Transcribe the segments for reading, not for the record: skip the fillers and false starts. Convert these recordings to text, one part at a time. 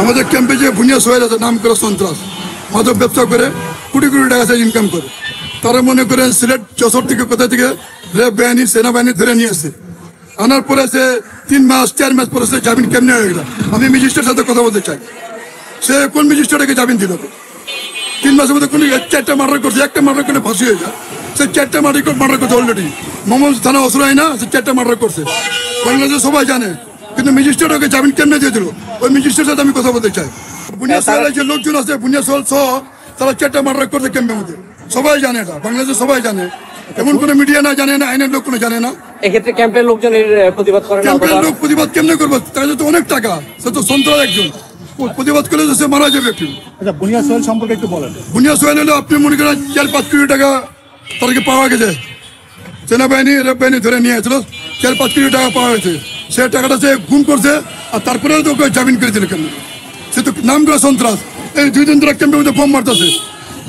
আমাদের ক্যাম্পে যে ভুনিয়া সোহেল আছে, নাম করে সন্ত্রাস, মাদক ব্যবসা করে কোটি কোটি টাকা ইনকাম করে। তারা মনে করেন সিলেট যশোর থেকে কোথা থেকে র্যাব বাহিনী সেনাবাহিনী ধরে নিয়ে আসে, আনার পরে সে 3 মাস 4 মাস পরে সে জামিন কেমনে হয়ে গেল। আমি ম্যাজিস্ট্রেটের সাথে কথা বলতে চাই, সে কোন ম্যাজিস্ট্রেটকে জামিন দিল? 3 মাসের মধ্যে কোন 4টা মার্ডার করছে, একটা মার্ডার করে ফাঁসি হয়ে যায়। সে 4টা মার্ডার করছে অলরেডি। মোহাম্মদ থানা অসরাই না, সে 4টা মার্ডার করছে, বাংলাদেশে সবাই জানে। কিন্তু ম্যাজিস্ট্রেট ওকে জামিন কেমনে দিয়ে দিল? ওই ম্যাজিস্ট্রেটের সাথে আমি কথা বলতে চাই। বুনিয়া সোহেলের যে লোকজন আছে, বুনিয়া সোহেল সহ তারা 4টা মার্ডার করছে ক্যাম্পের মধ্যে, সবাই জানে এটা, বাংলাদেশে সবাই জানে। এমন কোনো মিডিয়া না জানে না, আইনের লোক কোনো জানে না। এক্ষেত্রে ক্যাম্পের লোকজন প্রতিবাদ করে না। ক্যাম্পের লোক প্রতিবাদ কেমনে করবো? তাহলে তো অনেক টাকা, সে তো সন্ত্রাস একজন, প্রতিবাদ করলে তো সে মারা যাবে একটু। আচ্ছা, বুনিয়া সোহেল সম্পর্কে একটু বলেন। বুনিয়া সোহেল হলো, আপনি মনে করেন 4-5 কোটি টাকা তাদেরকে পাওয়া গেছে, সেনাবাহিনী র্যাব বাহিনী ধরে নিয়ে আসছিল, 4-5 কোটি টাকা পাওয়া গেছে। সে টাকাটা সে গুম করছে, আর তারপরেও তো ওকে জামিন করেছিল কেন? সে তো নাম করে সন্ত্রাস। এই 2 দিন ধরে ক্যাম্পের মধ্যে বোম মারতেছে,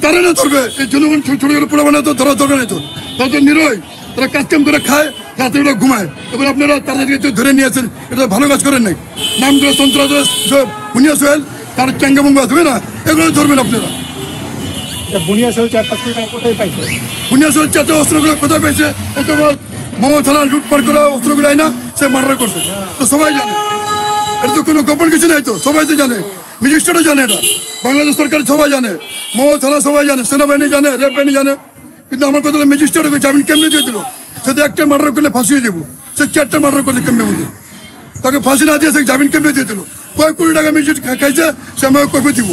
তারা না ধরবে? এই জনগণ ছোট ছোট পোড়া বানায় তো ধরা দরকার নেই তো, তারা তো নিরয়, তারা কাজ কাম করে খায়, রাতে ওরা ঘুমায়। এবার আপনারা তাদেরকে ধরে নিয়েছেন, এটা ভালো কাজ করেন নাই। নাম করে সন্ত্রাস বুনিয়া সোহেল, তার চ্যাঙ্গামঙ্গা ধরবে না, এগুলো ধরবেন আপনারা। বুনিয়া সোহেল 4-5 কোটি টাকা কোথায় পাইছে? বুনিয়া সোহেল 4টা অস্ত্রগুলো কোথায় পেয়েছে? অথবা মোহাম্মদ থানা লুটপাট করা অস্ত্রগুলো না, সে মার্ডার করছে, তো সবাই জানে। এটা তো কোনো গোপন কিছু নাই, তো সবাই তো জানে, ম্যাজিস্ট্রেটও জানে, এটা বাংলাদেশ সরকার সবাই জানে, মোহাম্মদ থানা সবাই জানে, সেনাবাহিনী জানে, র্যাব বাহিনী জানে। কিন্তু আমার কথা হলো, ম্যাজিস্ট্রেটকে জামিন কেমনে দিয়ে দিল? সে তো 1টা মার্ডার করলে ফাঁসিয়ে দেবো, সে 4টা মার্ডার করলে কেমনে মধ্যে তাকে ফাঁসি না দিয়ে সে জামিন কেমনে দিয়ে দিল? কয়েক কোটি টাকা ম্যাজিস্ট্রেট খাইছে, সে আমাকে কবে দিব?